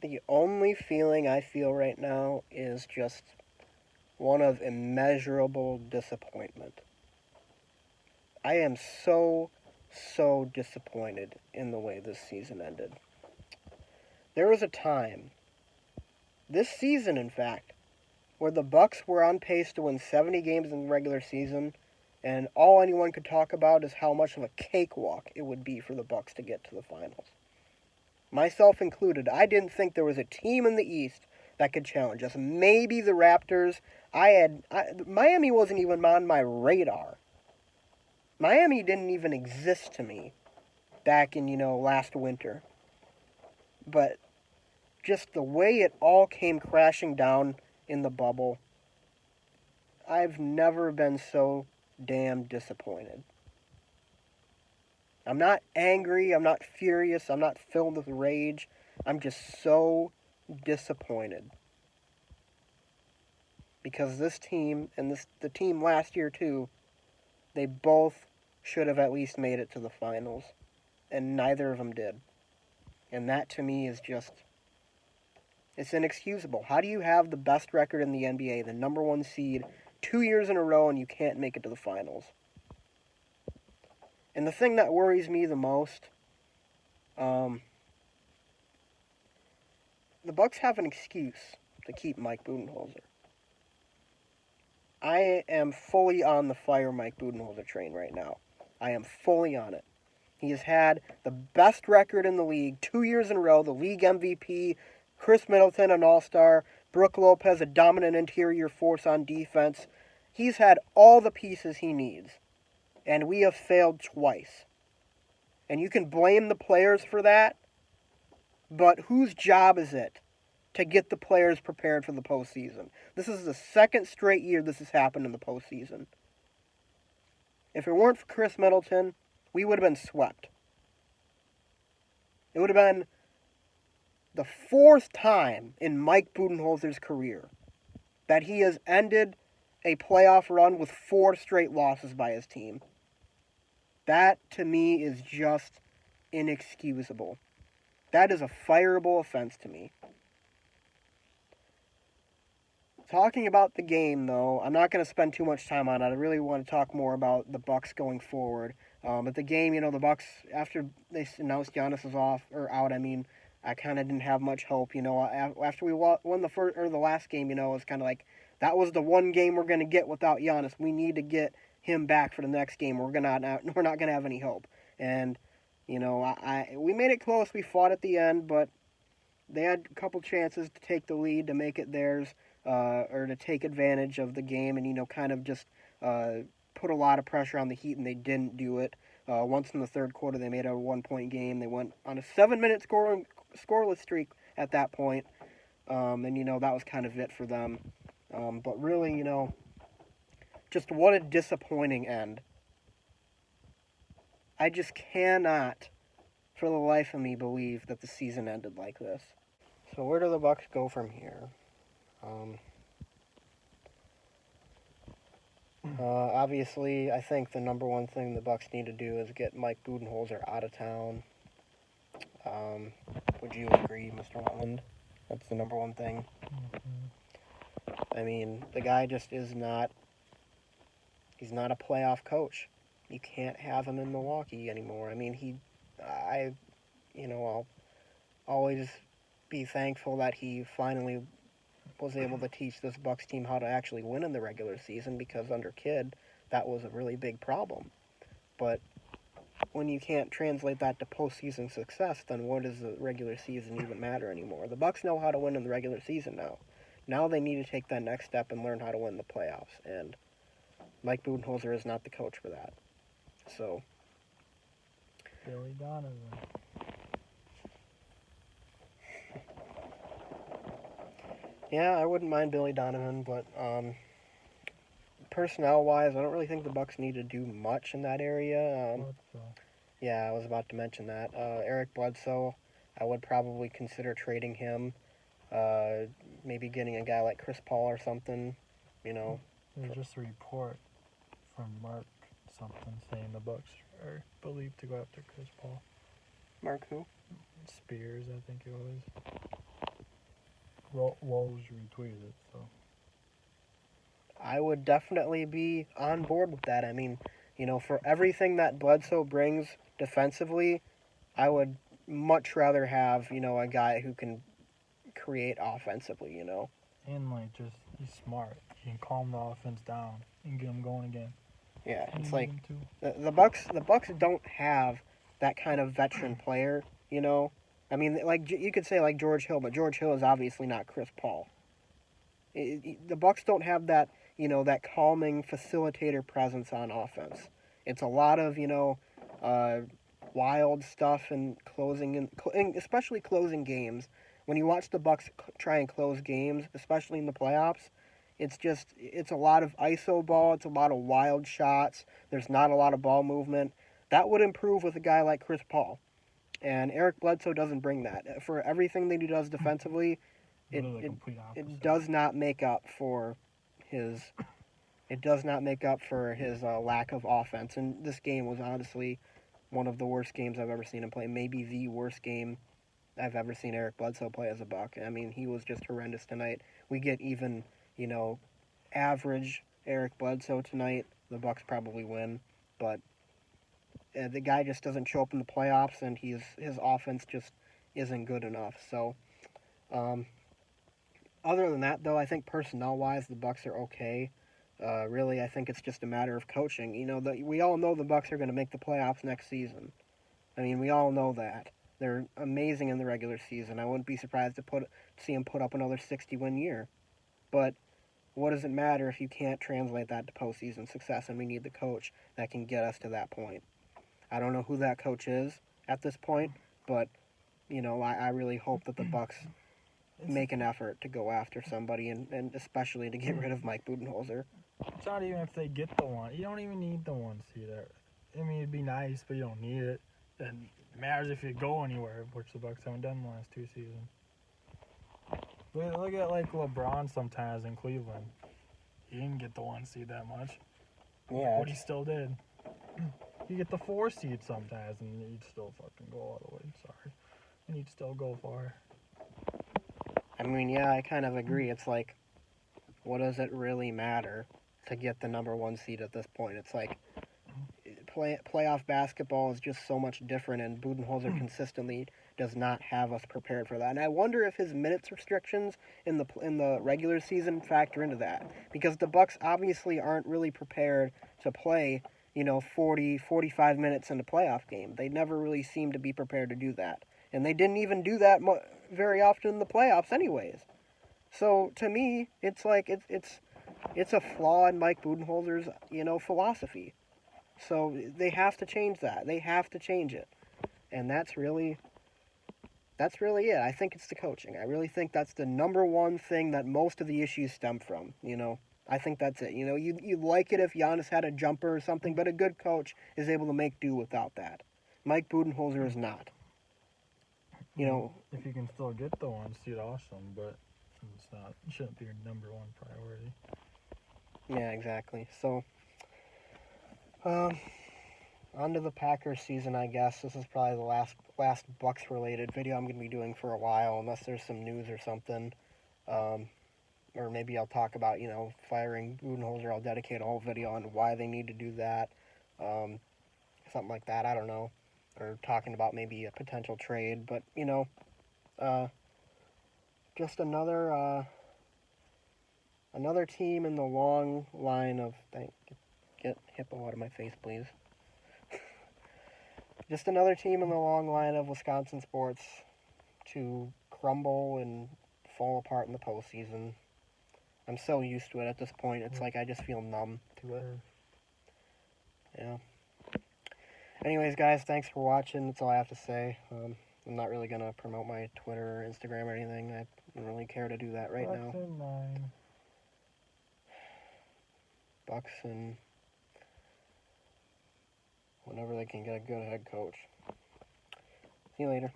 The only feeling I feel right now is just one of immeasurable disappointment. I am so disappointed in the way this season ended. There was a time, this season in fact, where the Bucks were on pace to win 70 games in the regular season, and all anyone could talk about is how much of a cakewalk it would be for the Bucks to get to the finals. Myself included, I didn't think there was a team in the East that could challenge us. Maybe the Raptors. Miami wasn't even on my radar. Miami didn't even exist to me back in, last winter. But just the way it all came crashing down in the bubble, I've never been so damn disappointed. I'm not angry, I'm not furious, I'm not filled with rage. I'm just so disappointed. Because this team and the team last year too, they both should have at least made it to the finals, and neither of them did. And that to me is just, it's inexcusable. How do you have the best record in the NBA, the number 1 seed, 2 years in a row, and you can't make it to the finals? And the thing that worries me the most, the Bucks have an excuse to keep Mike Budenholzer. I am fully on the fire Mike Budenholzer train right now. I am fully on it. He has had the best record in the league 2 years in a row, the league MVP, Chris Middleton, an all-star, Brook Lopez, a dominant interior force on defense. He's had all the pieces he needs, and we have failed twice. And you can blame the players for that, but whose job is it to get the players prepared for the postseason? This is the second straight year this has happened in the postseason. If it weren't for Chris Middleton, we would have been swept. It would have been the 4th time in Mike Budenholzer's career that he has ended a playoff run with 4 straight losses by his team. That, to me, is just inexcusable. That is a fireable offense to me. Talking about the game, though, I'm not going to spend too much time on it. I really want to talk more about the Bucks going forward. But the game, the Bucks, after they announced Giannis was out, I kind of didn't have much hope. After we won the last game, it was kind of like that was the one game we're going to get without Giannis. We need to get him back for the next game. We're not going to have any hope. And we made it close. We fought at the end, but they had a couple chances to take the lead, to make it theirs. Or to take advantage of the game and, kind of just put a lot of pressure on the Heat, and they didn't do it. Once in the third quarter, they made a 1-point game. They went on a 7-minute scoreless streak at that point. And, that was kind of it for them. But really, just what a disappointing end. I just cannot, for the life of me, believe that the season ended like this. So where do the Bucks go from here? Obviously, I think the number one thing the Bucks need to do is get Mike Budenholzer out of town. Would you agree, Mr. Watland? That's the number one thing. Mm-hmm. The guy just is not. He's not a playoff coach. You can't have him in Milwaukee anymore. I'll always be thankful that he finally was able to teach this Bucks team how to actually win in the regular season, because under Kidd, that was a really big problem. But when you can't translate that to postseason success, then what does the regular season even matter anymore? The Bucks know how to win in the regular season now. Now they need to take that next step and learn how to win the playoffs. And Mike Budenholzer is not the coach for that. So, Billy Donovan. yeah, I wouldn't mind Billy Donovan, but personnel-wise, I don't really think the Bucks need to do much in that area. Yeah, I was about to mention that. Eric Bledsoe, I would probably consider trading him. Maybe getting a guy like Chris Paul or something, There's just a report from Mark something saying the Bucks are believed to go after Chris Paul. Mark who? Spears, I think it was. Woj retweeted it, so. I would definitely be on board with that. I mean, for everything that Bledsoe brings defensively, I would much rather have, a guy who can create offensively. And, like, just, he's smart. He can calm the offense down and get them going again. Yeah, And it's you need like him to. the Bucks don't have that kind of veteran player. I mean, like you could say like George Hill, but George Hill is obviously not Chris Paul. The Bucks don't have that calming facilitator presence on offense. It's a lot of uh, wild stuff and closing and especially closing games. When you watch the Bucks try and close games, especially in the playoffs, it's a lot of iso ball. It's a lot of wild shots. There's not a lot of ball movement. That would improve with a guy like Chris Paul. And Eric Bledsoe doesn't bring that. For everything that he does defensively, it Literally the it, complete opposite. it does not make up for his lack of offense. And this game was honestly one of the worst games I've ever seen him play. Maybe the worst game I've ever seen Eric Bledsoe play as a Buck. I mean, he was just horrendous tonight. We get even average Eric Bledsoe tonight, the Bucks probably win. But the guy just doesn't show up in the playoffs, and his offense just isn't good enough. So. Other than that, though, I think personnel-wise, the Bucks are okay. Really, I think it's just a matter of coaching. We all know the Bucks are going to make the playoffs next season. I mean, we all know that. They're amazing in the regular season. I wouldn't be surprised to see them put up another 60-win year. But what does it matter if you can't translate that to postseason success? And we need the coach that can get us to that point. I don't know who that coach is at this point, but I really hope that the Bucks make an effort to go after somebody and especially to get rid of Mike Budenholzer. It's not even if they get the one. You don't even need the 1 seed. I mean, it'd be nice, but you don't need it. And it matters if you go anywhere, which the Bucks haven't done the last 2 seasons. Look at like LeBron sometimes in Cleveland. He didn't get the 1 seed that much. Yeah. But he still did. You get the 4 seed sometimes, and you'd still fucking go all the way. Sorry. And you'd still go far. I mean, yeah, I kind of agree. It's like, what does it really matter to get the number 1 seed at this point? It's like playoff basketball is just so much different, and Budenholzer consistently does not have us prepared for that. And I wonder if his minutes restrictions in the regular season factor into that, because the Bucks obviously aren't really prepared to play 40, 45 minutes in a playoff game. They never really seem to be prepared to do that. And they didn't even do that very often in the playoffs anyways. So to me, it's like it's a flaw in Mike Budenholzer's, philosophy. So they have to change that. They have to change it. And that's really it. I think it's the coaching. I really think that's the number one thing that most of the issues stem from, I think that's it. You'd like it if Giannis had a jumper or something, but a good coach is able to make do without that. Mike Budenholzer is not. If you can still get the 1 seed, awesome, but it shouldn't be your number 1 priority. Yeah, exactly. So, on to the Packers season, I guess. This is probably the last Bucks-related video I'm going to be doing for a while, unless there's some news or something. Or maybe I'll talk about, firing Budenholzer. I'll dedicate a whole video on why they need to do that. Something like that, I don't know. Or talking about maybe a potential trade. But, just another team in the long line of... Get Hippo out of my face, please. Just another team in the long line of Wisconsin sports to crumble and fall apart in the postseason. I'm so used to it at this point. It's like I just feel numb to it. Yeah. Anyways, guys, thanks for watching. That's all I have to say. I'm not really going to promote my Twitter or Instagram or anything. I don't really care to do that right now. Bucks and whenever they can get a good head coach. See you later.